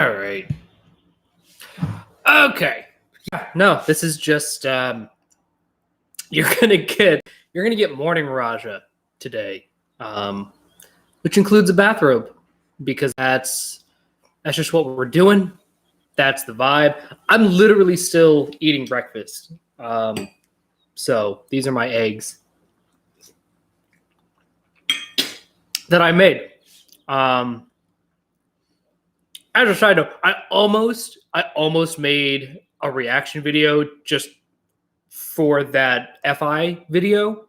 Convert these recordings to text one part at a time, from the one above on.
All right. Okay. No, this is just you're gonna get morning Raja today, which includes a bathrobe because that's just what we're doing. That's the vibe. I'm literally still eating breakfast, so these are my eggs that I made. As a side note, I almost made a reaction video just for that FI video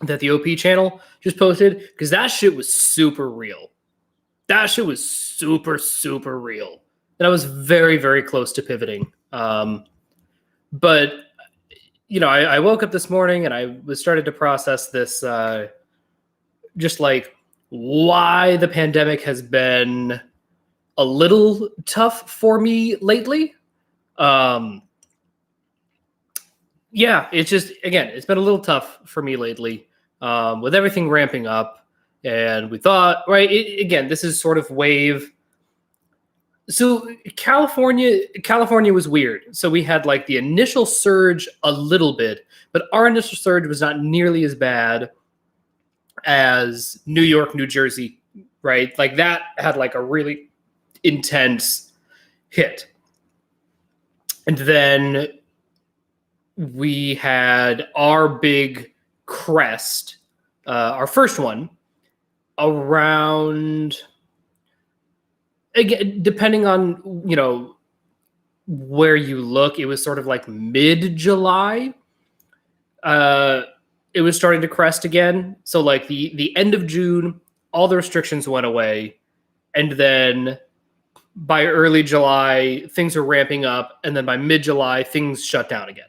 that the OP channel just posted because that shit was super real. That shit was super, super real. And I was very, very close to pivoting. But, I woke up this morning and I was started to process this, just like why the pandemic has been a little tough for me lately. Yeah, it's just, again, it's been a little tough for me lately with everything ramping up. And we thought, right, again, this is sort of wave. So California was weird. So we had like the initial surge a little bit, but our initial surge was not nearly as bad as New York, New Jersey, right? Like that had like a really intense hit. And then we had our big crest, our first one, around, again, depending on, where you look, it was sort of like mid-July. It was starting to crest again. So like the end of June, all the restrictions went away. And then by early July, things were ramping up. And then by mid-July, things shut down again.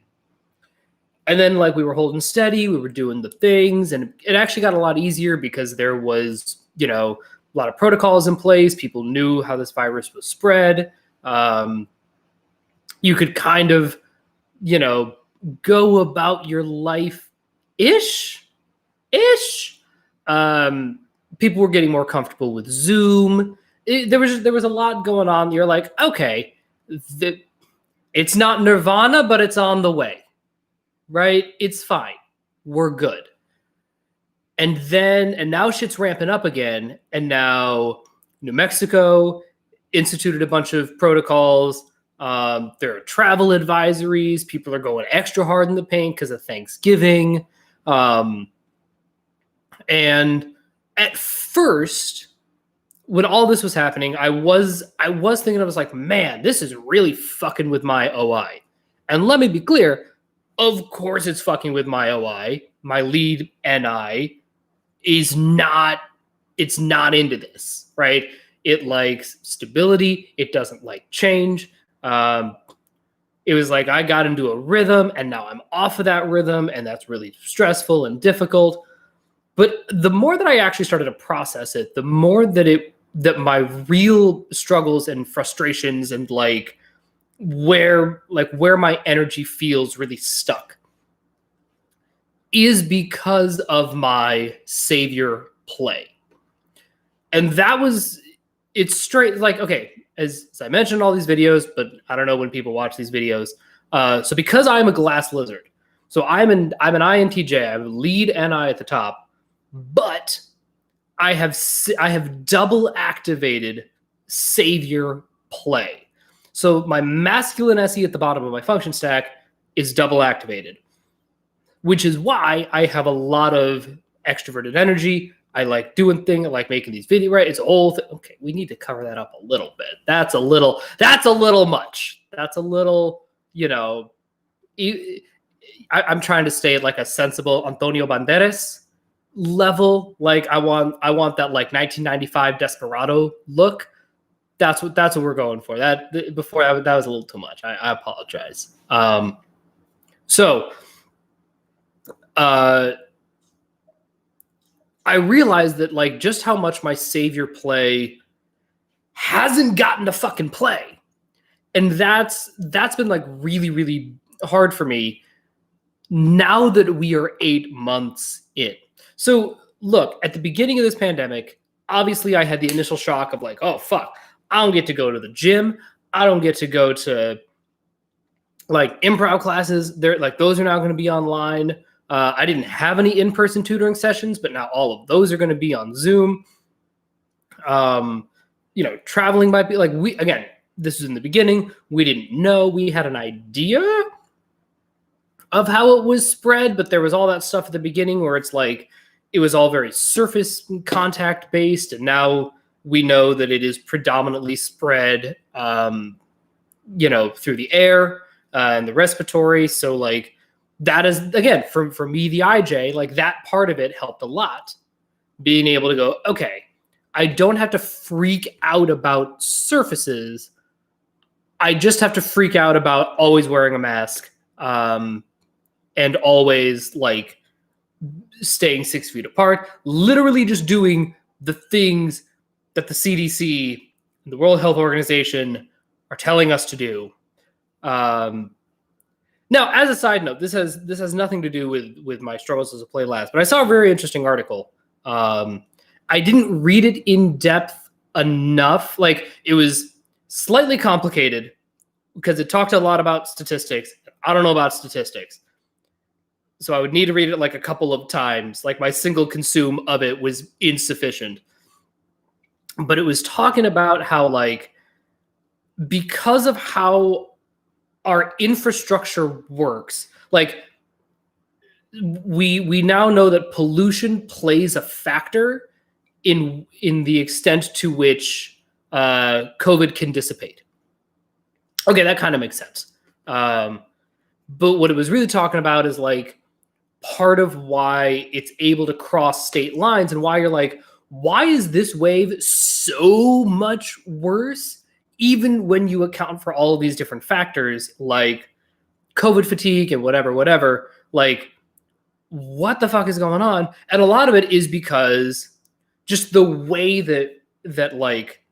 And then like we were holding steady, we were doing the things, and it actually got a lot easier because there was, a lot of protocols in place. People knew how this virus was spread. You could kind of, go about your life ish. People were getting more comfortable with Zoom. There was a lot going on. You're like, okay, it's not Nirvana, but it's on the way. Right? It's fine. We're good. And now shit's ramping up again. And now New Mexico instituted a bunch of protocols. There are travel advisories. People are going extra hard in the paint because of Thanksgiving. And at first, when all this was happening, I was thinking, I was like, man, this is really fucking with my OI. And let me be clear, of course it's fucking with my OI. My lead NI is not into this, right? It likes stability. It doesn't like change. It was like I got into a rhythm and now I'm off of that rhythm, and that's really stressful and difficult. But the more that I actually started to process it, the more that my real struggles and frustrations and where my energy feels really stuck is because of my savior play. And it's straight, like, okay, as I mentioned in all these videos, but I don't know when people watch these videos. So because I'm a glass lizard, so I'm an INTJ, I have lead NI at the top, but I have double activated savior play. So my masculine SE at the bottom of my function stack is double activated, which is why I have a lot of extroverted energy. I like doing things. I like making these videos, right? It's all okay. We need to cover that up a little bit. That's a little much. That's a little, I'm trying to stay at like a sensible Antonio Banderas level. Like I want that like 1995 Desperado look. That's what we're going for. That was a little too much. I apologize. I realized that like just how much my savior play hasn't gotten to fucking play. And that's been like really, really hard for me now that we are 8 months in. So look, at the beginning of this pandemic, obviously I had the initial shock of like, oh fuck, I don't get to go to the gym. I don't get to go to like improv classes. They're like, those are now going to be online. I didn't have any in-person tutoring sessions, but now all of those are going to be on Zoom. Traveling might be like, this was in the beginning. We didn't know. We had an idea of how it was spread, but there was all that stuff at the beginning where it's like, it was all very surface contact based. And now we know that it is predominantly spread, through the air and the respiratory. So like that is, again, for me, the IJ, like that part of it helped a lot. Being able to go, okay, I don't have to freak out about surfaces. I just have to freak out about always wearing a mask. And always like staying 6 feet apart, literally just doing the things that the CDC, the World Health Organization, are telling us to do. Now, as a side note, this has nothing to do with my struggles as a play last, but I saw a very interesting article. I didn't read it in depth enough. Like, it was slightly complicated because it talked a lot about statistics. I don't know about statistics. So I would need to read it like a couple of times. Like my single consume of it was insufficient. But it was talking about how like, because of how our infrastructure works, like we now know that pollution plays a factor in the extent to which COVID can dissipate. Okay, that kind of makes sense. But what it was really talking about is like, part of why it's able to cross state lines and why you're like, why is this wave so much worse, even when you account for all of these different factors like COVID fatigue and whatever, like what the fuck is going on? And a lot of it is because just the way that like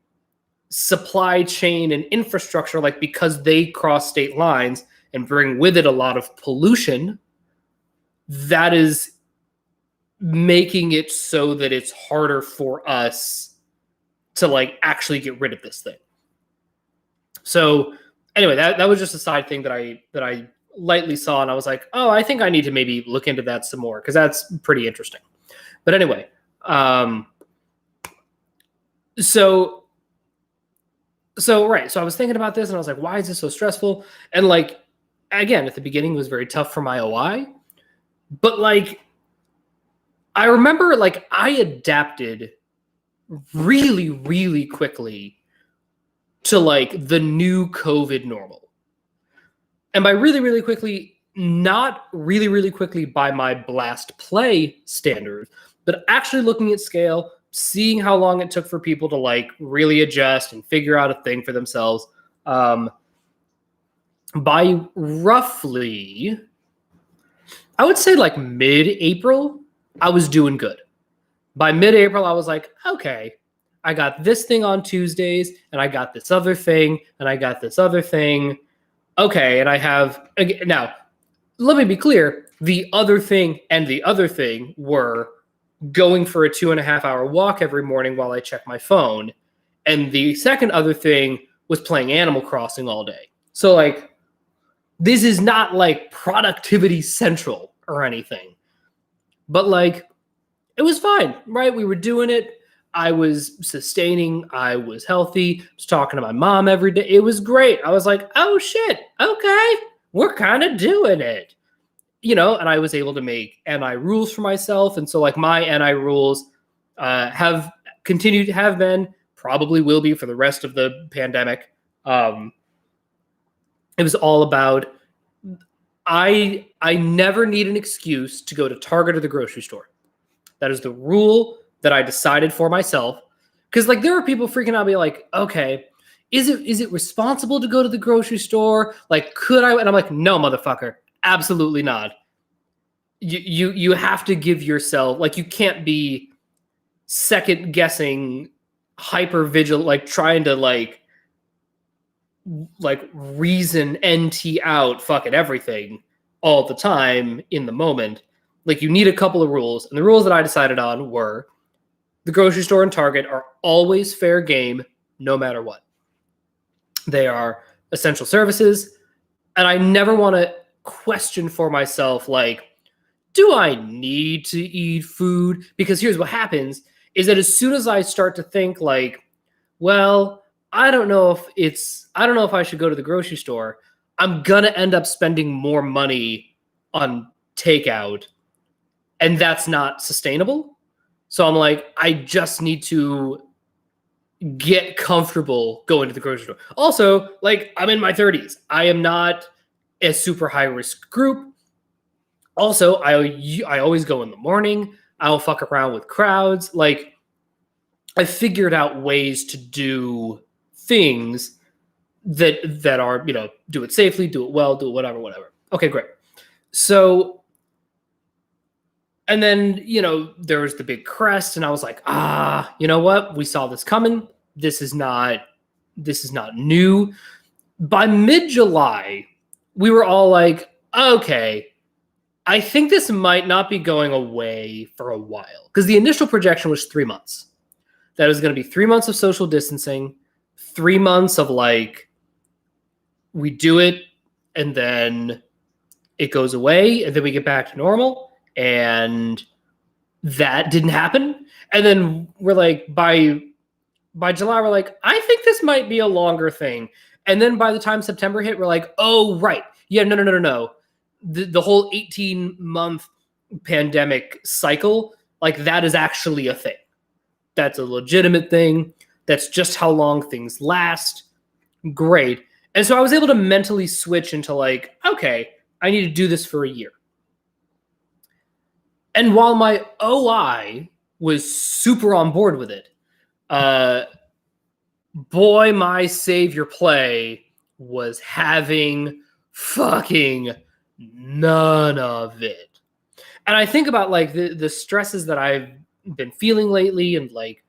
supply chain and infrastructure, like because they cross state lines and bring with it a lot of pollution, that is making it so that it's harder for us to like actually get rid of this thing. So anyway, that was just a side thing that I lightly saw, and I was like, oh, I think I need to maybe look into that some more because that's pretty interesting. But anyway, so I was thinking about this and I was like, why is this so stressful? And like, again, at the beginning it was very tough for my OI. But like, I remember like I adapted really, really quickly to like the new COVID normal. And by really, really quickly, not really, really quickly by my blast play standards, but actually looking at scale, seeing how long it took for people to like really adjust and figure out a thing for themselves. By roughly, I would say like mid-April, I was doing good. By mid-April, I was like, okay, I got this thing on Tuesdays, and I got this other thing, and I got this other thing. Okay, and I have, now, let me be clear, the other thing and the other thing were going for a 2.5-hour walk every morning while I check my phone. And the second other thing was playing Animal Crossing all day. So like, this is not like productivity central or anything, but like, it was fine, right? We were doing it. I was sustaining. I was healthy. I was talking to my mom every day. It was great. I was like, oh shit. Okay. We're kind of doing it, and I was able to make NI rules for myself. And so like my NI rules have continued to have been, probably will be for the rest of the pandemic. It was all about, I never need an excuse to go to Target or the grocery store. That is the rule that I decided for myself. Because like there are people freaking out, be like, okay, is it responsible to go to the grocery store? Like, could I? And I'm like, no, motherfucker, absolutely not. You have to give yourself, like, you can't be second guessing, hyper vigilant, like trying to like reason NT out fucking everything all the time in the moment. Like, you need a couple of rules. And the rules that I decided on were the grocery store and Target are always fair game, no matter what. They are essential services. And I never want to question for myself, like, do I need to eat food? Because here's what happens is that as soon as I start to think like, well, I don't know if I should go to the grocery store, I'm going to end up spending more money on takeout, and that's not sustainable. So I'm like, I just need to get comfortable going to the grocery store. Also, like, I'm in my 30s. I am not a super high risk group. Also, I always go in the morning. I'll fuck around with crowds. Like, I figured out ways to do things that are, do it safely, do it well, do it whatever. Okay, great. So, and then, there was the big crest, and I was like, you know what? We saw this coming. This is not new. By mid-July, we were all like, okay, I think this might not be going away for a while. Because the initial projection was 3 months. That was going to be 3 months of social distancing, 3 months of like, we do it and then it goes away and then we get back to normal. And that didn't happen. And then we're like, by July, we're like, I think this might be a longer thing. And then by the time September hit, we're like, oh, right. Yeah, no. The whole 18-month pandemic cycle, like, that is actually a thing. That's a legitimate thing. That's just how long things last. Great. And so I was able to mentally switch into like, okay, I need to do this for a year. And while my OI was super on board with it, boy, my savior play was having fucking none of it. And I think about like the stresses that I've been feeling lately, and like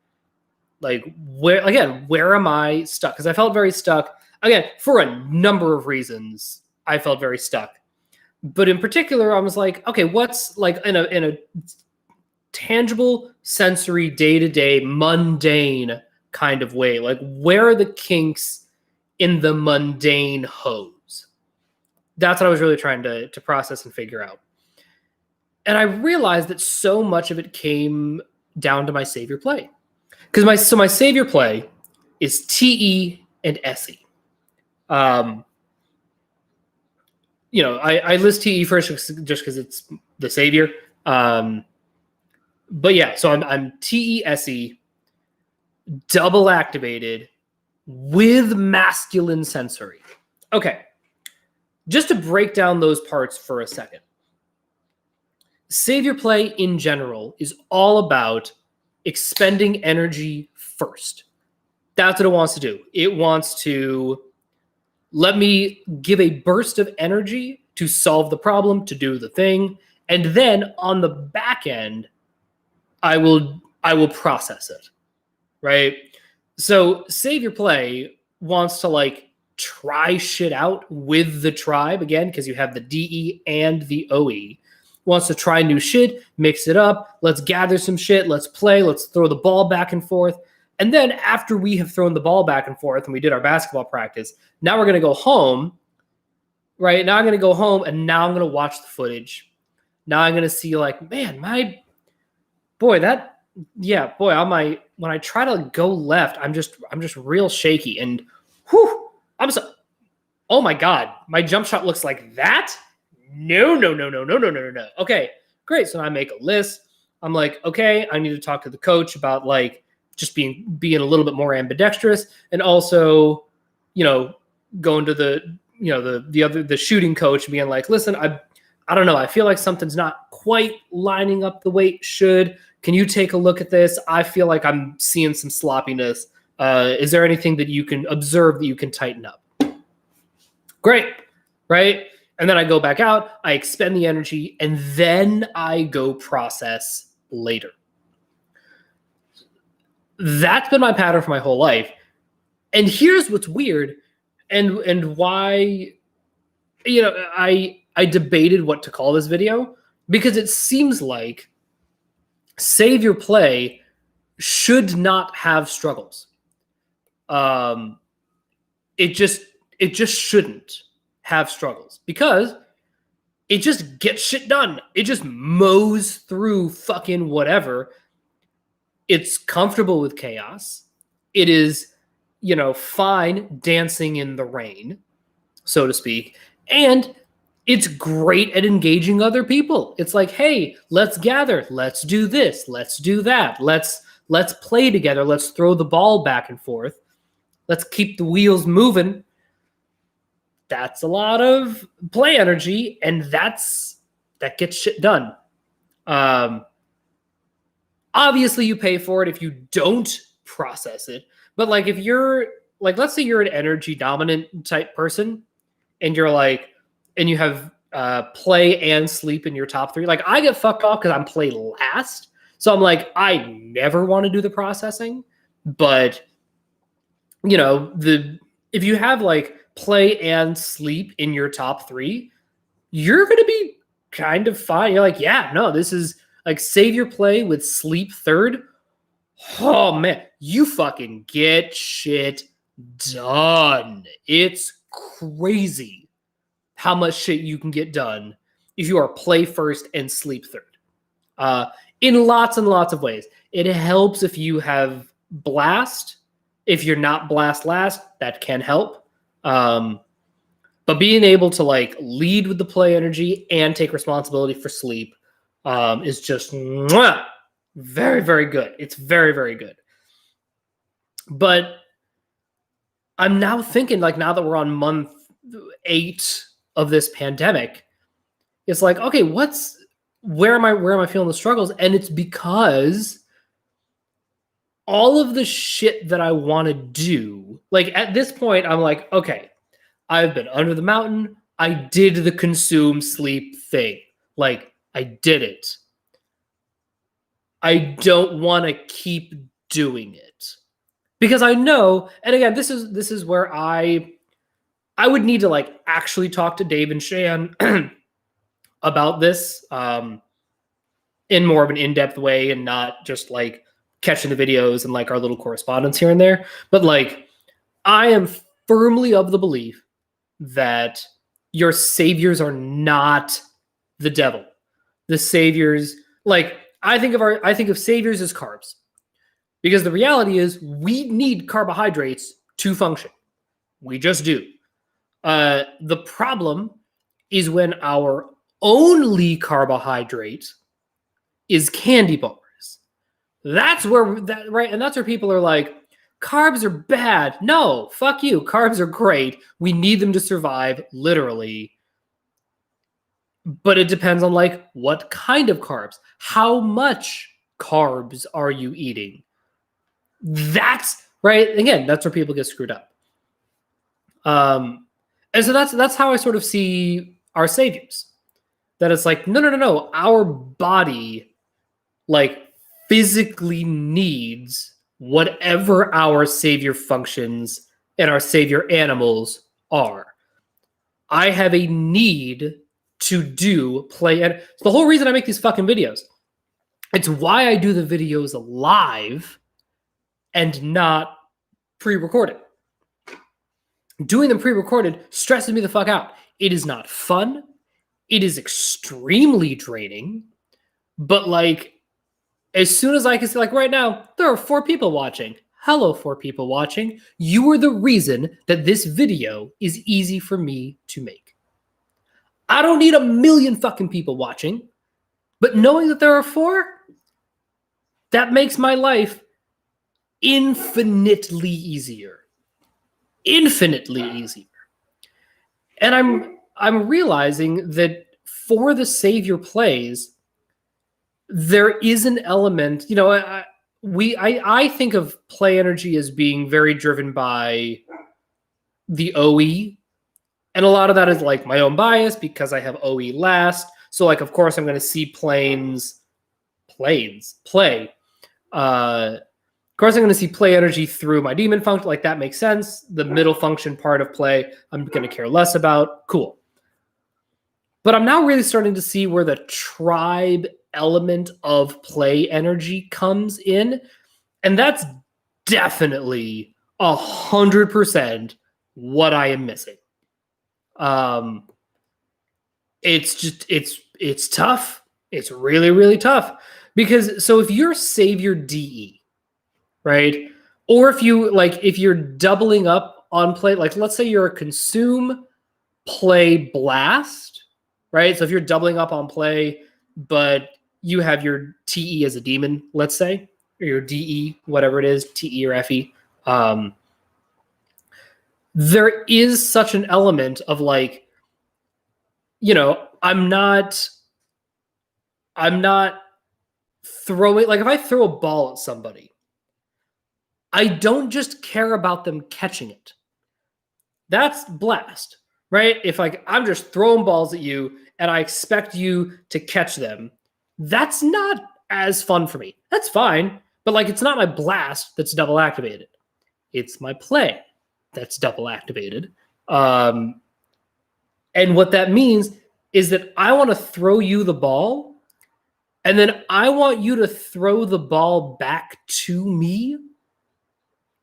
where am I stuck? Because I felt very stuck. Again, for a number of reasons, I felt very stuck. But in particular, I was like, okay, what's like in a tangible, sensory, day-to-day, mundane kind of way? Like, where are the kinks in the mundane hose? That's what I was really trying to process and figure out. And I realized that so much of it came down to my savior play. Because my savior play is TE and SE. I list TE first just because it's the savior. But yeah, so I'm TE-SE, double activated with masculine sensory. Okay, just to break down those parts for a second. Savior play in general is all about expending energy first. That's what it wants to do. It wants to let me give a burst of energy to solve the problem, to do the thing, and then on the back end, I will process it, right? So savior play wants to like try shit out with the tribe again, because you have the DE and the OE. Wants to try new shit, mix it up. Let's gather some shit. Let's play. Let's throw the ball back and forth. And then after we have thrown the ball back and forth and we did our basketball practice, now we're going to go home, right? Now I'm going to go home and now I'm going to watch the footage. Now I'm going to see like, man, when I try to go left, I'm just real shaky. And oh my God, my jump shot looks like that? No. Okay, great. So I make a list. I'm like, okay, I need to talk to the coach about like just being a little bit more ambidextrous, and also, going to the shooting coach and being like, listen, I don't know, I feel like something's not quite lining up the way it should. Can you take a look at this? I feel like I'm seeing some sloppiness. Is there anything that you can observe that you can tighten up? Great, right? And then I go back out, I expend the energy, and then I go process later. That's been my pattern for my whole life. And here's what's weird, and why, I debated what to call this video, because it seems like savior play should not have struggles. it just shouldn't have struggles because it just gets shit done. It just mows through fucking whatever. It's comfortable with chaos. It is, fine dancing in the rain, so to speak. And it's great at engaging other people. It's like, hey, let's gather. Let's do this. Let's do that. Let's play together. Let's throw the ball back and forth. Let's keep the wheels moving. That's a lot of play energy, and that gets shit done. Obviously, you pay for it if you don't process it. But like, if you're like, let's say you're an energy dominant type person, and you're like, and you have play and sleep in your top 3. Like, I get fucked off because I'm play last, so I'm like, I never want to do the processing. But if you have like play and sleep in your top 3, you're going to be kind of fine. You're like, yeah, no, this is like savior play with sleep third. Oh man, you fucking get shit done. It's crazy how much shit you can get done if you are play first and sleep third. In lots and lots of ways. It helps if you have blast. If you're not blast last, that can help. But being able to like lead with the play energy and take responsibility for sleep is just very, very good. It's very, very good. But I'm now thinking, like, now that we're on month 8 of this pandemic, it's like, okay, where am I feeling the struggles? And it's because all of the shit that I want to do, like at this point, I'm like, okay, I've been under the mountain. I did the consume sleep thing. Like, I did it. I don't want to keep doing it because I know, and again, this is where I would need to like actually talk to Dave and Shan about this in more of an in-depth way and not just like catching the videos and like our little correspondence here and there. But like, I am firmly of the belief that your saviors are not the devil. The saviors, like, I think of saviors as carbs, because the reality is we need carbohydrates to function. We just do. The problem is when our only carbohydrate is candy bars. That's where right, and that's where people are like, carbs are bad. No, fuck you. Carbs are great. We need them to survive, literally. But it depends on like what kind of carbs. How much carbs are you eating? That's right. Again, that's where people get screwed up. And so that's how I sort of see our saviors. That it's like, no. Our body like physically needs whatever our savior functions and our savior animals are. I have a need to do play. And it's the whole reason I make these fucking videos. It's why I do the videos live and not pre-recorded. Doing them pre-recorded stresses me the fuck out. It is not fun. It is extremely draining. But like, as soon as I can see, like right now, there are 4 people watching. Hello, 4 people watching. You are the reason that this video is easy for me to make. I don't need 1 million fucking people watching, but knowing that there are 4, that makes my life infinitely easier. Infinitely easier. And I'm realizing that for the savior plays, there is an element, I think of play energy as being very driven by the OE. And a lot of that is like my own bias because I have OE last. So like, of course, I'm going to see planes play. Of course, I'm going to see play energy through my demon function. Like, that makes sense. The middle function part of play, I'm going to care less about. Cool. But I'm now really starting to see where the tribe element of play energy comes in. And that's definitely 100% what I am missing. It's tough. It's really, really tough because so if you're savior DE, right? Or if you're doubling up on play, like let's say you're a consume play blast, right? So if you're doubling up on play, but you have your TE as a demon, let's say, or your DE, whatever it is, TE or FE, there is such an element of like, I'm not throwing, like if I throw a ball at somebody, I don't just care about them catching it. That's blast, right? If like I'm just throwing balls at you and I expect you to catch them, that's not as fun for me. That's fine, but like it's not my blast that's double activated. It's my play that's double activated. And what that means is that I want to throw you the ball, and then I want you to throw the ball back to me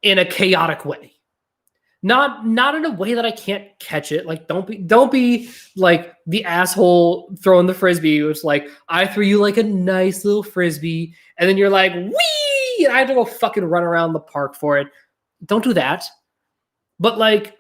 in a chaotic way. Not in a way that I can't catch it. Like don't be like the asshole throwing the frisbee. It's like I threw you like a nice little frisbee, and then you're like, wee! And I have to go fucking run around the park for it. Don't do that. But like,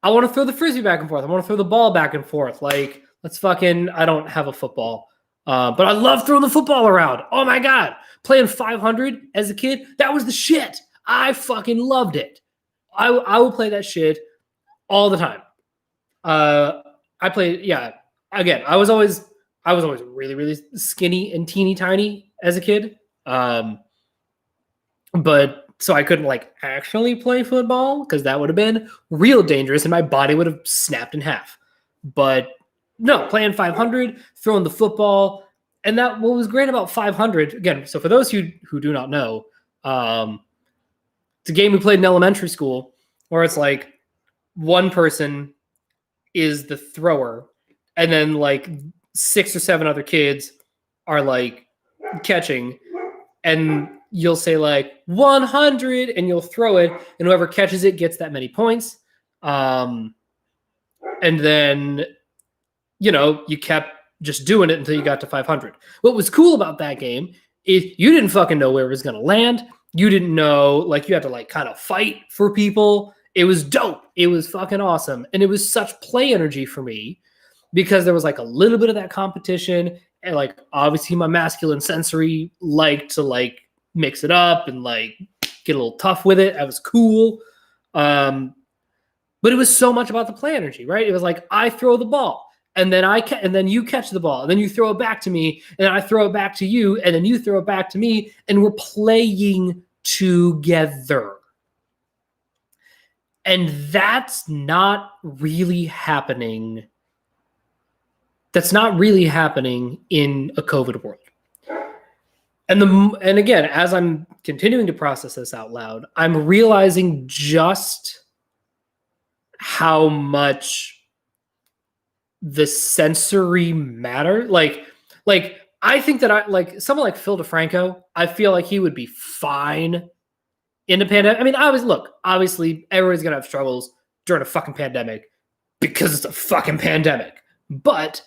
I want to throw the frisbee back and forth. I want to throw the ball back and forth. Like, let's fucking. I don't have a football, but I love throwing the football around. Oh my god, playing 500 as a kid, that was the shit. I fucking loved it. I will play that shit all the time. I played, yeah. Again, I was always really, really skinny and teeny tiny as a kid. But so I couldn't like actually play football because that would have been real dangerous and my body would have snapped in half. But no, playing 500, throwing the football, and that what was great about 500 again. So for those who do not know, it's a game we played in elementary school where it's like one person is the thrower and then like 6 or 7 other kids are like catching, and you'll say like 100 and you'll throw it and whoever catches it gets that many points. And then, you kept just doing it until you got to 500. What was cool about that game is you didn't fucking know where it was going to land. You didn't know, like you had to like kind of fight for people. It was dope. It was fucking awesome. And it was such play energy for me because there was like a little bit of that competition. And like, obviously my masculine sensory liked to like mix it up and like get a little tough with it. That was cool. But it was so much about the play energy, right? It was like, I throw the ball and then and then you catch the ball and then you throw it back to me and I throw it back to you and then you throw it back to me and we're playing together. And that's not really happening. That's not really happening in a COVID world. And again, as I'm continuing to process this out loud, I'm realizing just how much the sensory matter. Like I think that I like someone like Phil DeFranco. I feel like he would be fine in a pandemic. I mean, obviously everybody's gonna have struggles during a fucking pandemic because it's a fucking pandemic. But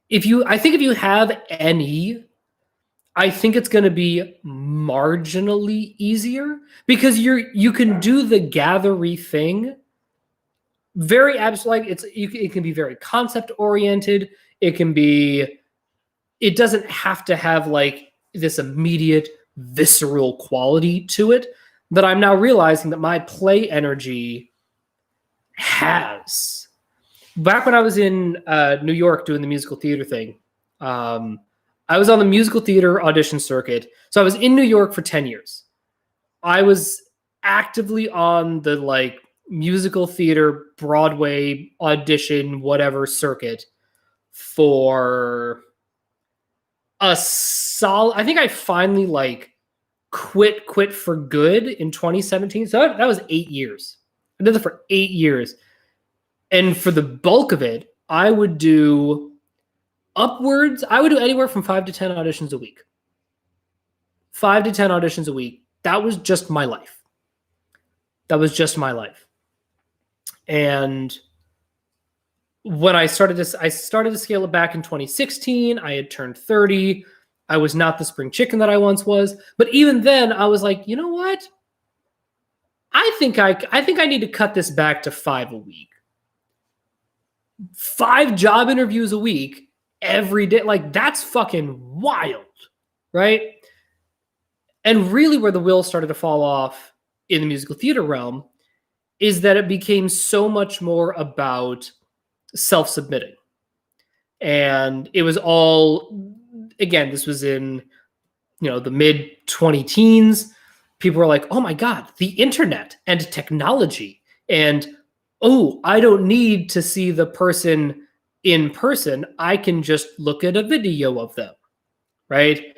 I think if you have NE, I think it's going to be marginally easier because you can do the gathery thing very abstract. It can be very concept oriented. It doesn't have to have like this immediate visceral quality to it that I'm now realizing that my play energy has. Back when I was in New York doing the musical theater thing, I was on the musical theater audition circuit. So I was in New York for 10 years. I was actively on the like musical theater, Broadway audition, whatever circuit for a solid, I think I finally like quit for good in 2017. So that was 8 years. I did that for 8 years. And for the bulk of it, I would do anywhere from 5 to 10 auditions a week. 5 to 10 auditions a week. That was just my life. And when I started to scale it back in 2016. I had turned 30. I was not the spring chicken that I once was. But even then, I was like, you know what? I think I need to cut this back to 5 a week. 5 job interviews a week every day. Like, that's fucking wild, right? And really where the wheels started to fall off in the musical theater realm is that it became so much more about self-submitting. And it was all, again, this was in, the mid 20 teens. People were like, oh my God, the internet and technology. And, oh, I don't need to see the person in person. I can just look at a video of them. Right.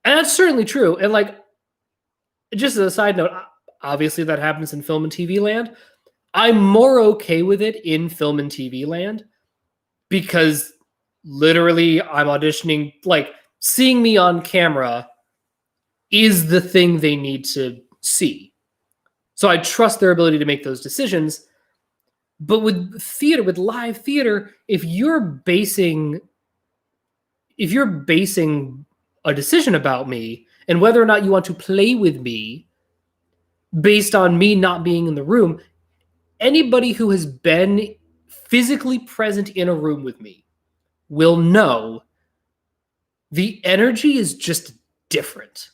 And that's certainly true. And like, just as a side note, obviously that happens in film and TV land. I'm more okay with it in film and TV land because literally I'm auditioning, like seeing me on camera is the thing they need to see. So I trust their ability to make those decisions. But with theater, with live theater, if you're basing a decision about me and whether or not you want to play with me based on me not being in the room, anybody who has been physically present in a room with me will know the energy is just different.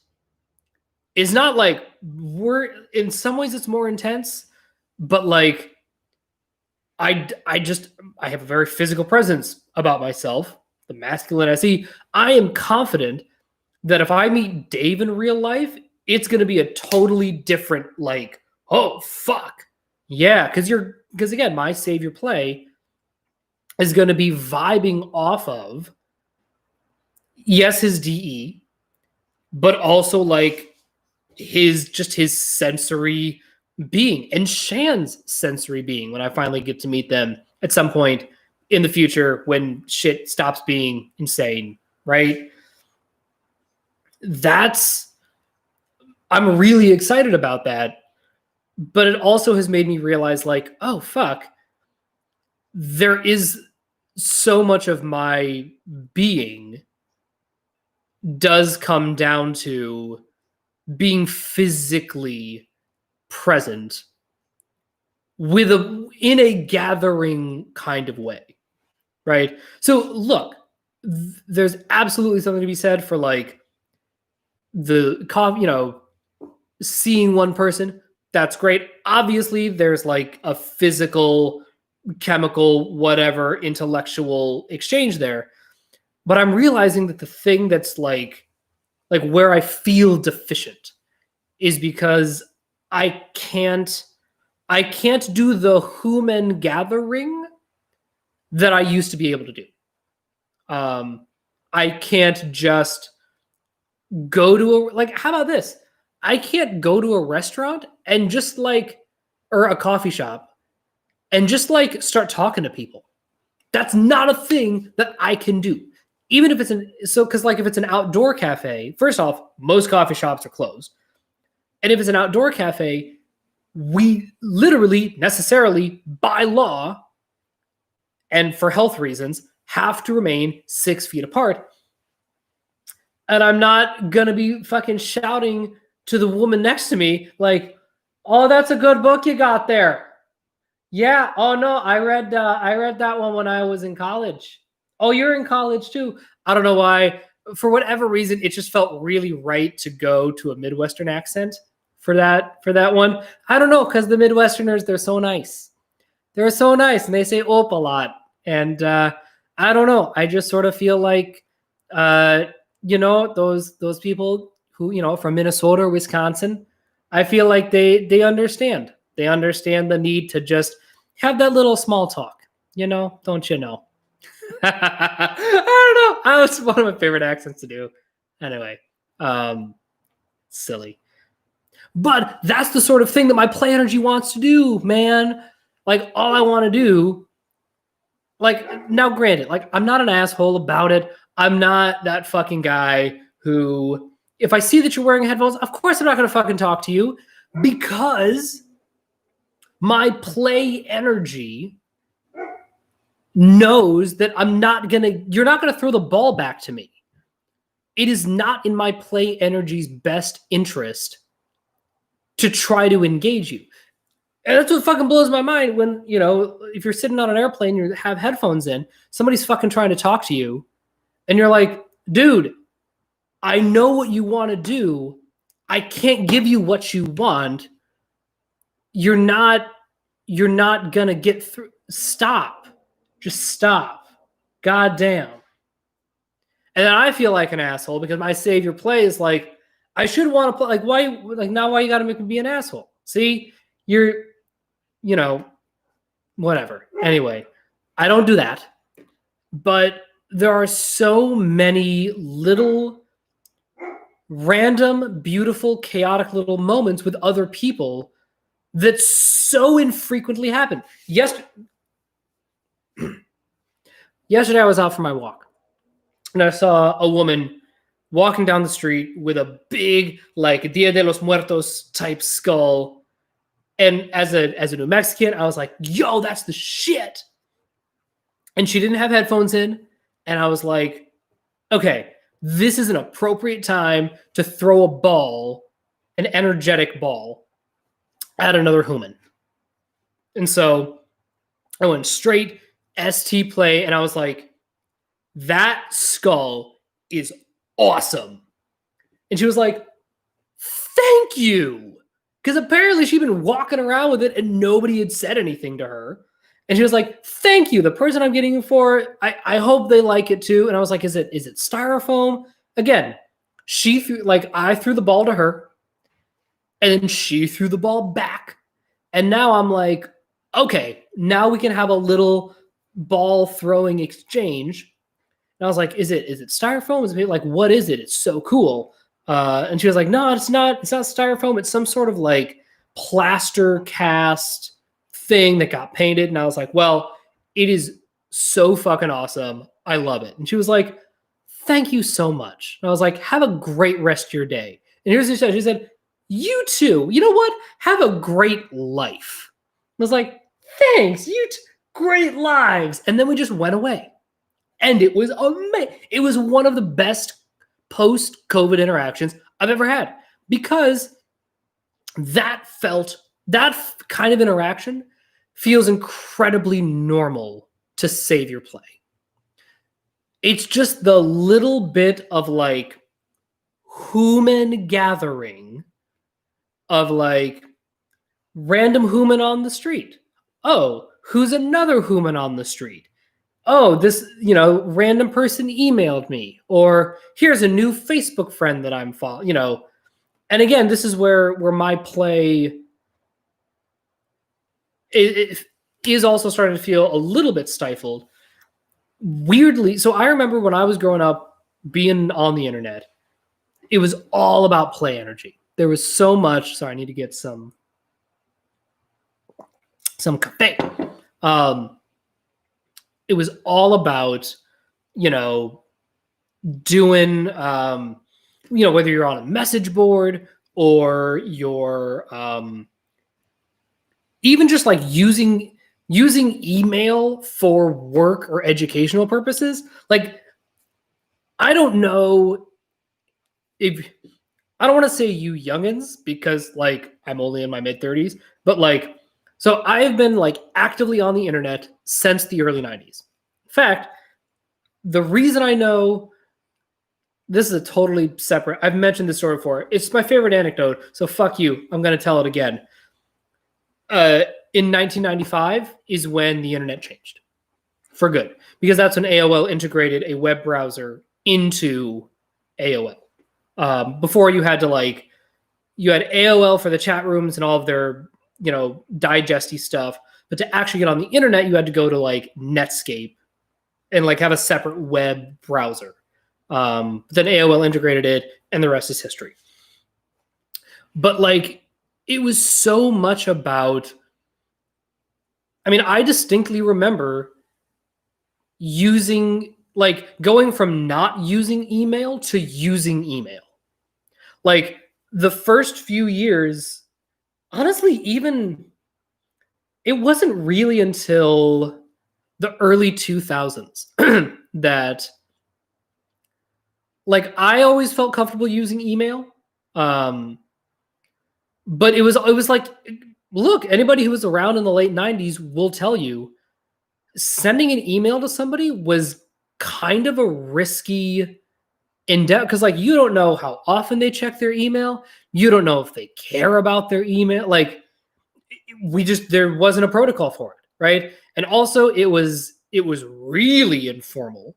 It's not like in some ways it's more intense, but like I have a very physical presence about myself, the masculine SE. I am confident that if I meet Dave in real life, it's going to be a totally different, like, oh, fuck. Yeah, because again, my savior play is going to be vibing off of, yes, his DE, but also like his sensory being and Shan's sensory being when I finally get to meet them at some point in the future when shit stops being insane, right? I'm really excited about that. But it also has made me realize, like, oh, fuck, there is so much of my being does come down to being physically present in a gathering kind of way, right? So look, there's absolutely something to be said for like seeing one person. That's great. Obviously, there's like a physical, chemical, whatever, intellectual exchange there. But I'm realizing that the thing that's like where I feel deficient is because I can't do the human gathering that I used to be able to do. I can't just go to how about this? I can't go to a restaurant and just or a coffee shop and just start talking to people. That's not a thing that I can do. Even if it's if it's an outdoor cafe, first off, most coffee shops are closed. And if it's an outdoor cafe, we literally, necessarily, by law, and for health reasons, have to remain 6 feet apart. And I'm not going to be fucking shouting to the woman next to me like, oh, that's a good book you got there. Yeah. Oh, no, I read that one when I was in college. Oh, you're in college too. I don't know why. For whatever reason, it just felt really right to go to a Midwestern accent for that one. I don't know, because the Midwesterners, they're so nice. They're so nice, and they say "op" a lot. And I don't know. I just sort of feel like, those people who, from Minnesota or Wisconsin, I feel like they understand. They understand the need to just have that little small talk, don't you know? I don't know. It's one of my favorite accents to do. Anyway, silly. But that's the sort of thing that my play energy wants to do, man. Like, all I want to do, now granted, I'm not an asshole about it. I'm not that fucking guy who, if I see that you're wearing headphones, of course I'm not going to fucking talk to you, because My play energy knows that you're not gonna throw the ball back to me. It is not in my play energy's best interest to try to engage you. And that's what fucking blows my mind when, if you're sitting on an airplane, you have headphones in, somebody's fucking trying to talk to you, and you're like, dude, I know what you want to do. I can't give you what you want. You're not gonna get through. Stop. Just stop. God damn. And then I feel like an asshole because my savior play is like, I should want to play. Like, why? Like, now why you got to make me be an asshole? See, you're, whatever. Anyway, I don't do that. But there are so many little random, beautiful, chaotic little moments with other people that so infrequently happen. Yesterday I was out for my walk, and I saw a woman walking down the street with a big, like, Dia de los Muertos type skull. And as a New Mexican, I was like, yo, that's the shit. And she didn't have headphones in. And I was like, okay, this is an appropriate time to throw a ball, an energetic ball, at another human. And so I went straight ST play, and I was like, that skull is awesome. And she was like, thank you. Because apparently she'd been walking around with it and nobody had said anything to her. And she was like, thank you. The person I'm getting it for, I hope they like it too. And I was like, is it styrofoam? Again, I threw the ball to her, and then she threw the ball back. And now I'm like, okay, now we can have a little ball throwing exchange. And I was like, is it styrofoam? Is it like, what is it? It's so cool. And she was like, no, it's not styrofoam. It's some sort of like plaster cast thing that got painted. And I was like, well, it is so fucking awesome. I love it. And she was like, thank you so much. And I was like, have a great rest of your day. And here's what she said. She said, you too. You know what? Have a great life. I was like, thanks. Great lives. And then we just went away. And it was amazing. It was one of the best post-COVID interactions I've ever had, because that kind of interaction feels incredibly normal to savior play. It's just the little bit of like human gathering of like random human on the street. Oh, who's another human on the street? Oh, this, random person emailed me, or here's a new Facebook friend that I'm following, And again, this is where my play it is also starting to feel a little bit stifled. Weirdly, so I remember when I was growing up, being on the internet, it was all about play energy. There was so much. Sorry, I need to get some cafe. It was all about, doing, whether you're on a message board or you're even just like using email for work or educational purposes. Like, I don't know if, I don't want to say you youngins, because like I'm only in my mid-30s, but like, so I have been like actively on the internet since the early 90s. In fact, the reason I know, this is a totally separate, I've mentioned this story before. It's my favorite anecdote, so fuck you. I'm going to tell it again. In 1995 is when the internet changed for good, because that's when AOL integrated a web browser into AOL. Before you had to you had AOL for the chat rooms and all of their, digesty stuff. But to actually get on the internet, you had to go to like Netscape and like have a separate web browser. Then AOL integrated it, and the rest is history. But like, it was so much about, I distinctly remember going from not using email to using email. Like, the first few years, honestly, even it wasn't really until the early 2000s that, like, I always felt comfortable using email. But it was like, look, anybody who was around in the late 90s will tell you sending an email to somebody was kind of a risky endeavor, because like you don't know how often they check their email. You don't know if they care about their email. Like, there wasn't a protocol for it, right? And also it was really informal.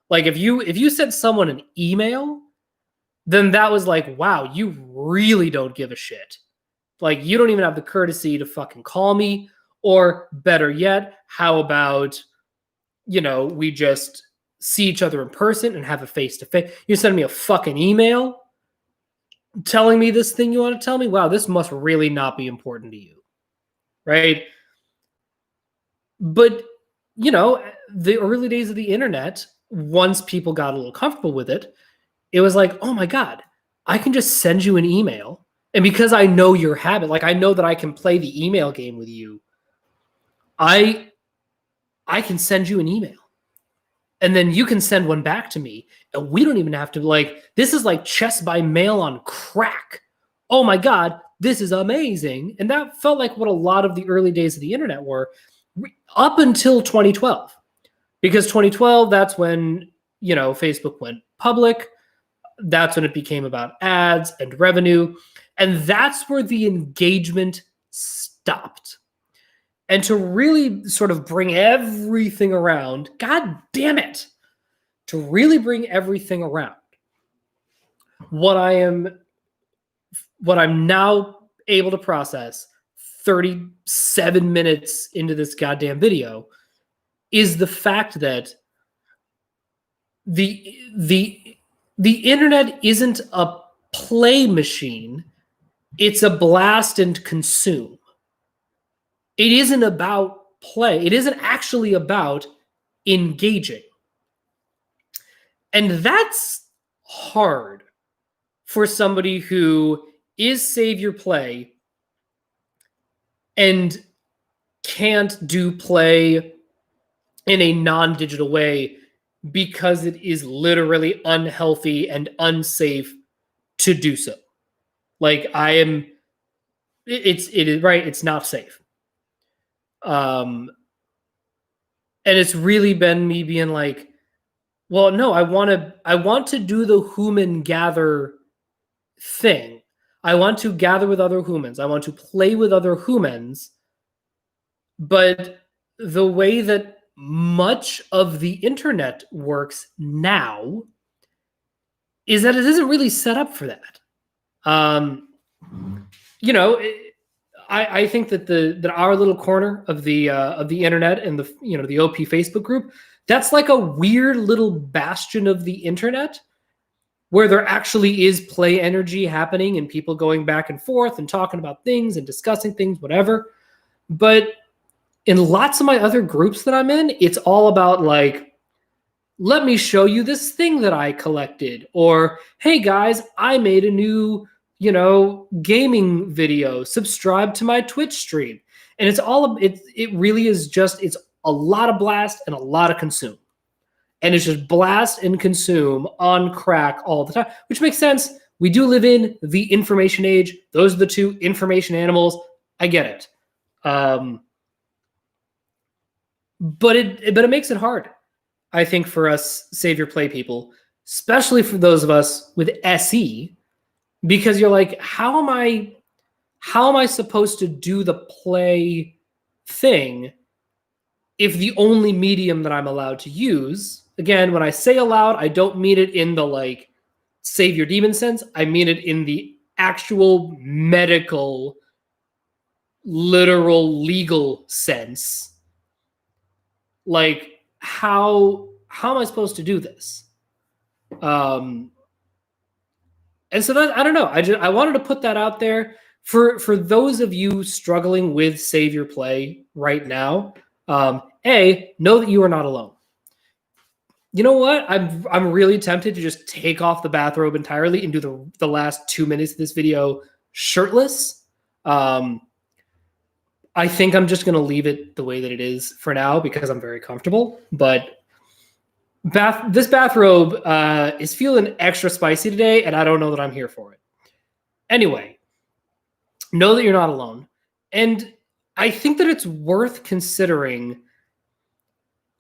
Like if you sent someone an email, then that was like, wow, you really don't give a shit. Like, you don't even have the courtesy to fucking call me. Or better yet, how about, we just see each other in person and have a face-to-face. You send me a fucking email telling me this thing you want to tell me? Wow, this must really not be important to you, right? But, the early days of the internet, once people got a little comfortable with it, it was like, oh my God, I can just send you an email. And because I know your habit, like I know that I can play the email game with you, I can send you an email. And then you can send one back to me. And we don't even have to, like, this is like chess by mail on crack. Oh my God, this is amazing. And that felt like what a lot of the early days of the internet were, up until 2012. Because 2012, that's when, Facebook went public. That's when it became about ads and revenue. And that's where the engagement stopped. And to really sort of bring everything around, God damn it, to really bring everything around, what I'm now able to process 37 minutes into this goddamn video is the fact that the internet isn't a play machine, it's a blast and consume. It isn't about play. It isn't actually about engaging. And that's hard for somebody who is savior play and can't do play in a non-digital way because it is literally unhealthy and unsafe to do so. Like, it is right. It's not safe. And it's really been me being like, well, no, I want to do the human gather thing. I want to gather with other humans. I want to play with other humans. But the way that much of the internet works now is that it isn't really set up for that. I think that our little corner of the internet and the OP Facebook group, that's like a weird little bastion of the internet where there actually is play energy happening and people going back and forth and talking about things and discussing things, whatever. But in lots of my other groups that I'm in, it's all about like, let me show you this thing that I collected, or hey guys, I made a new gaming video, subscribe to my Twitch stream. And it really is just, it's a lot of blast and a lot of consume. And it's just blast and consume on crack all the time, which makes sense. We do live in the information age. Those are the two information animals. I get it. But it makes it hard, I think, for us savior play people, especially for those of us with SE, because you're like, how am I supposed to do the play thing if the only medium that I'm allowed to use, again, when I say allowed, I don't mean it in the like savior demon sense. I mean it in the actual medical, literal, legal sense. Like, how am I supposed to do this? And so that, I don't know. I wanted to put that out there for those of you struggling with savior play right now. Know that you are not alone. You know what? I'm really tempted to just take off the bathrobe entirely and do the last 2 minutes of this video shirtless. I think I'm just going to leave it the way that it is for now because I'm very comfortable. But this bathrobe is feeling extra spicy today, and I don't know that I'm here for it. Anyway, know that you're not alone. And I think that it's worth considering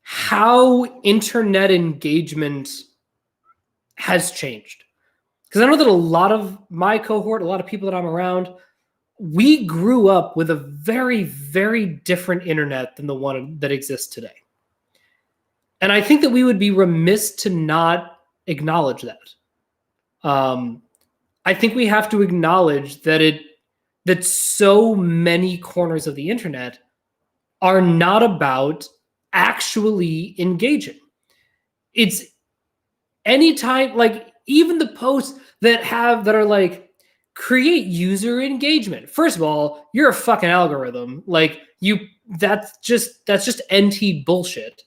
how internet engagement has changed. Because I know that a lot of my cohort, a lot of people that I'm around, we grew up with a very, very different internet than the one that exists today. And I think that we would be remiss to not acknowledge that. I think we have to acknowledge that so many corners of the internet are not about actually engaging. It's anytime, like even the posts that are like create user engagement. First of all, you're a fucking algorithm. Like that's just NT bullshit.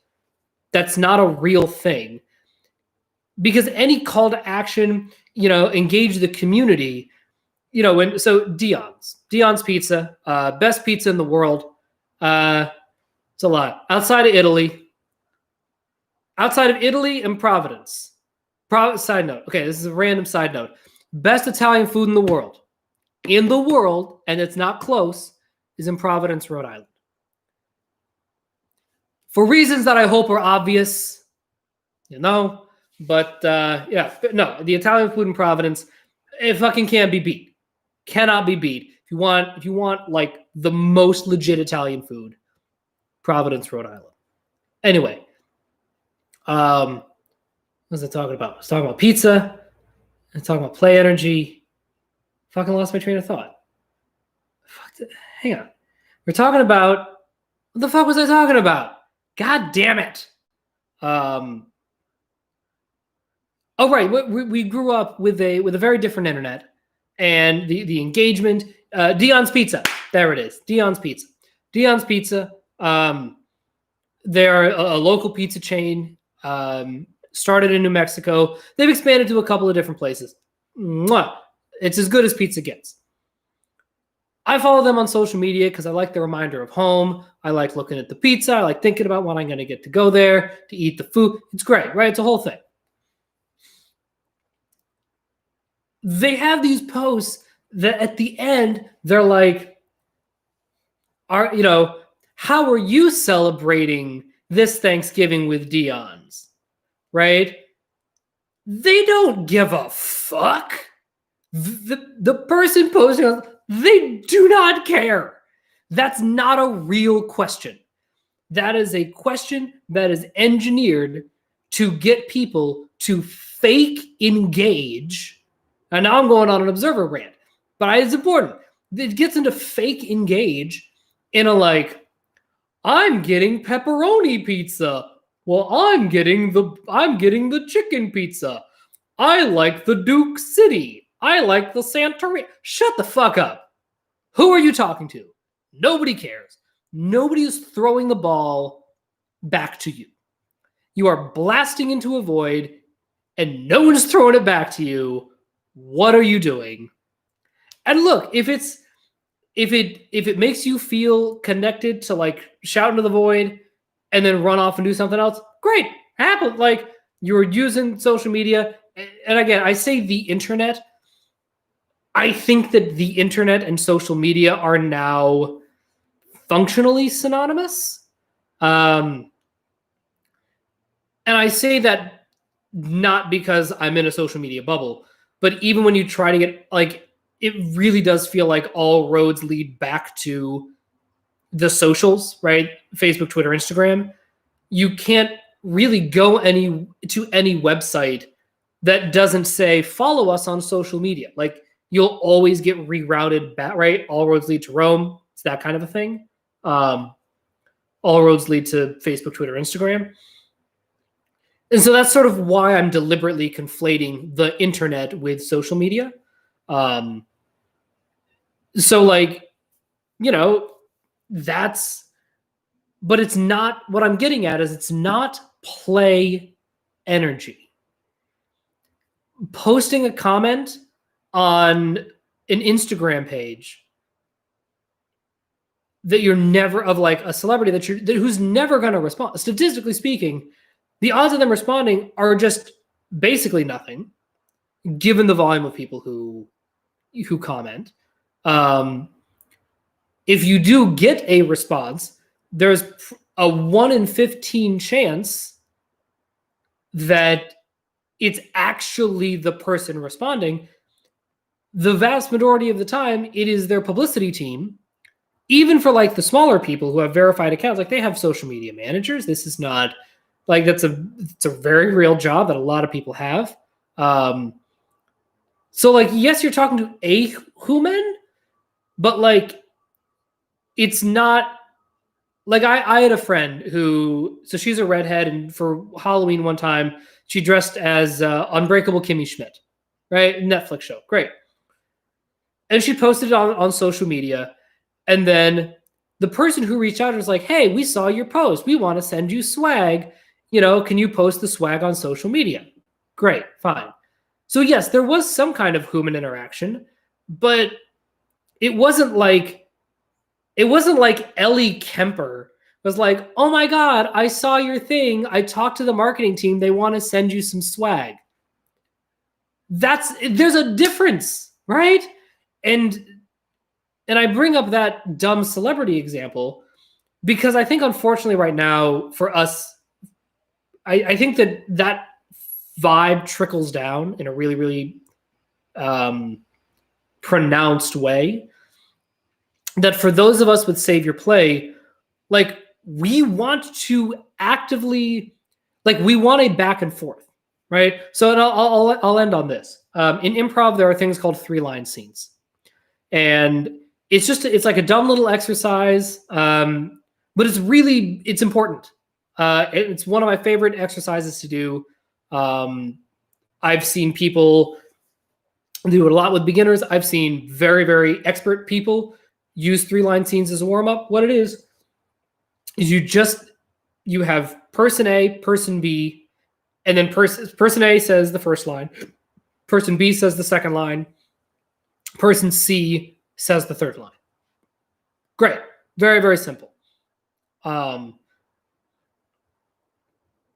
That's not a real thing. Because any call to action, engage the community, Dion's Pizza, best pizza in the world. It's a lot. Outside of Italy and Providence. Side note. Okay, this is a random side note. Best Italian food in the world, and it's not close, is in Providence, Rhode Island. For reasons that I hope are obvious, but the Italian food in Providence, it fucking can't be beat. Cannot be beat. If you want like the most legit Italian food, Providence, Rhode Island. Anyway, what was I talking about? I was talking about pizza. I'm talking about Play Energy. Fucking lost my train of thought. Hang on. We're talking about, what the fuck was I talking about? God damn it. Oh right, we grew up with a very different internet, and the engagement. Dion's Pizza, there it is. Dion's Pizza. They're a local pizza chain. Started in New Mexico. They've expanded to a couple of different places. It's as good as pizza gets. I follow them on social media because I like the reminder of home. I like looking at the pizza. I like thinking about when I'm going to get to go there to eat the food. It's great, right? It's a whole thing. They have these posts that at the end, they're like, how are you celebrating this Thanksgiving with Dion's? Right? They don't give a fuck. The person posting, they do not care. That's not a real question. That is a question that is engineered to get people to fake engage. And now I'm going on an observer rant, but it's important. It gets into fake engage in a like, I'm getting pepperoni pizza. Well, I'm getting the chicken pizza. I like the Duke City. I like the Santorini. Shut the fuck up. Who are you talking to? Nobody cares. Nobody is throwing the ball back to you. You are blasting into a void and no one's throwing it back to you. What are you doing? And look, if it makes you feel connected to like shout into the void and then run off and do something else, great. Happen. Like you're using social media. And again, I say the internet. I think that the internet and social media are now functionally synonymous. And I say that not because I'm in a social media bubble, but even when you try to get like, it really does feel like all roads lead back to the socials, right? Facebook, Twitter, Instagram. You can't really go to any website that doesn't say follow us on social media. Like you'll always get rerouted back, right? All roads lead to Rome. It's that kind of a thing. All roads lead to Facebook, Twitter, Instagram. And so that's sort of why I'm deliberately conflating the internet with social media. So like, but it's not, what I'm getting at is it's not play energy. Posting a comment on an Instagram page, that you're never of like a celebrity who's never going to respond. Statistically speaking, the odds of them responding are just basically nothing, given the volume of people who comment. If you do get a response, there's a 1 in 15 chance that it's actually the person responding. The vast majority of the time, it is their publicity team. Even for like the smaller people who have verified accounts, like they have social media managers. This is not like it's a very real job that a lot of people have. So like, yes, you're talking to a human, but like, it's not like I had a friend who, so she's a redhead, and for Halloween one time, she dressed as Unbreakable Kimmy Schmidt, right? Netflix show. Great. And she posted it on social media. And then the person who reached out was like, hey, we saw your post. We want to send you swag. Can you post the swag on social media? Great, fine. So yes, there was some kind of human interaction, but it wasn't like Ellie Kemper was like, oh my God, I saw your thing. I talked to the marketing team. They want to send you some swag. There's a difference, right? And I bring up that dumb celebrity example because I think, unfortunately, right now for us, I think that vibe trickles down in a really, really pronounced way. That for those of us with Savior Play, like we want to actively, like we want a back and forth, right? So and I'll end on this. In improv, there are things called 3-line scenes, and it's like a dumb little exercise, but it's important. It's one of my favorite exercises to do. I've seen people do it a lot with beginners. I've seen very, very expert people use 3-line scenes as a warm-up. What it is you have person A, person B, and then person A says the first line, person B says the second line, person C says the third line. Great. Very, very simple. And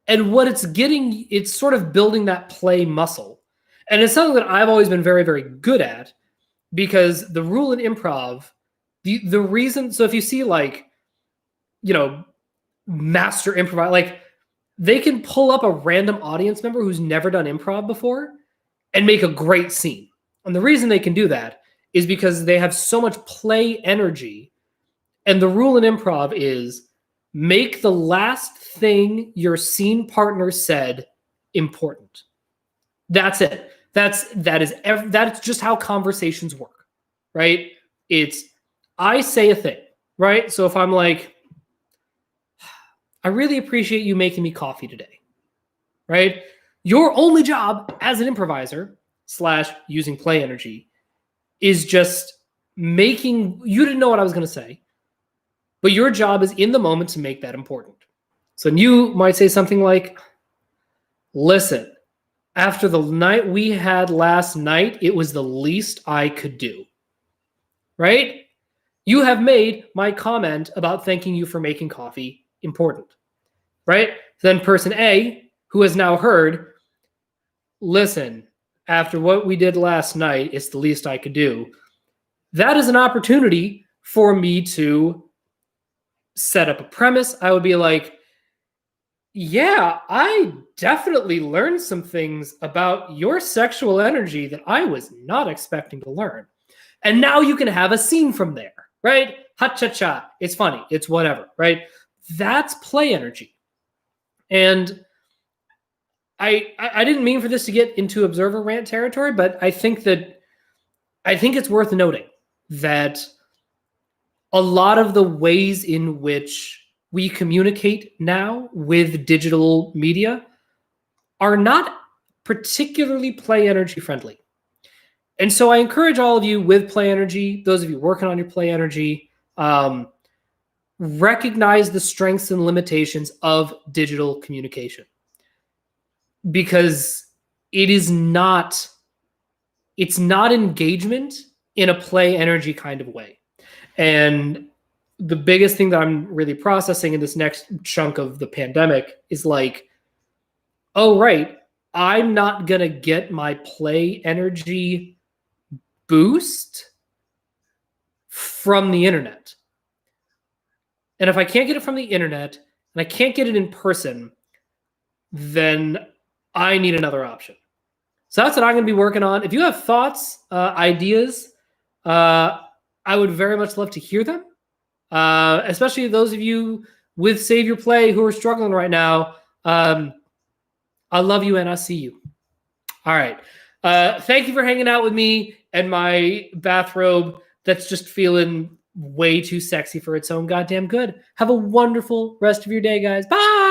what it's sort of building that play muscle. And it's something that I've always been very, very good at, because the rule in improv, the reason, so if you see like, master improv, like they can pull up a random audience member who's never done improv before and make a great scene. And the reason they can do that is because they have so much play energy. And the rule in improv is make the last thing your scene partner said important. That's it. That's just how conversations work, right? It's, I say a thing, right? So if I'm like, I really appreciate you making me coffee today, right? Your only job as an improviser / using play energy is just you didn't know what I was going to say, but your job is in the moment to make that important. So you might say something like, listen, after the night we had last night, it was the least I could do, right? You have made my comment about thanking you for making coffee important, right? Then person A, who has now heard, listen, after what we did last night, it's the least I could do. That is an opportunity for me to set up a premise. I would be like, yeah, I definitely learned some things about your sexual energy that I was not expecting to learn. And now you can have a scene from there, right? Ha-cha-cha. It's funny. It's whatever, right? That's play energy. And I didn't mean for this to get into observer rant territory, but I think it's worth noting that a lot of the ways in which we communicate now with digital media are not particularly play energy friendly. And so I encourage all of you with play energy, those of you working on your play energy, recognize the strengths and limitations of digital communication, because it's not engagement in a play energy kind of way. And the biggest thing that I'm really processing in this next chunk of the pandemic is like, oh, right, I'm not going to get my play energy boost from the internet. And if I can't get it from the internet and I can't get it in person, then I need another option. So that's what I'm going to be working on. If you have thoughts, ideas, I would very much love to hear them. Especially those of you with Save Your Play who are struggling right now. I love you and I see you. All right. Thank you for hanging out with me and my bathrobe that's just feeling way too sexy for its own goddamn good. Have a wonderful rest of your day, guys. Bye.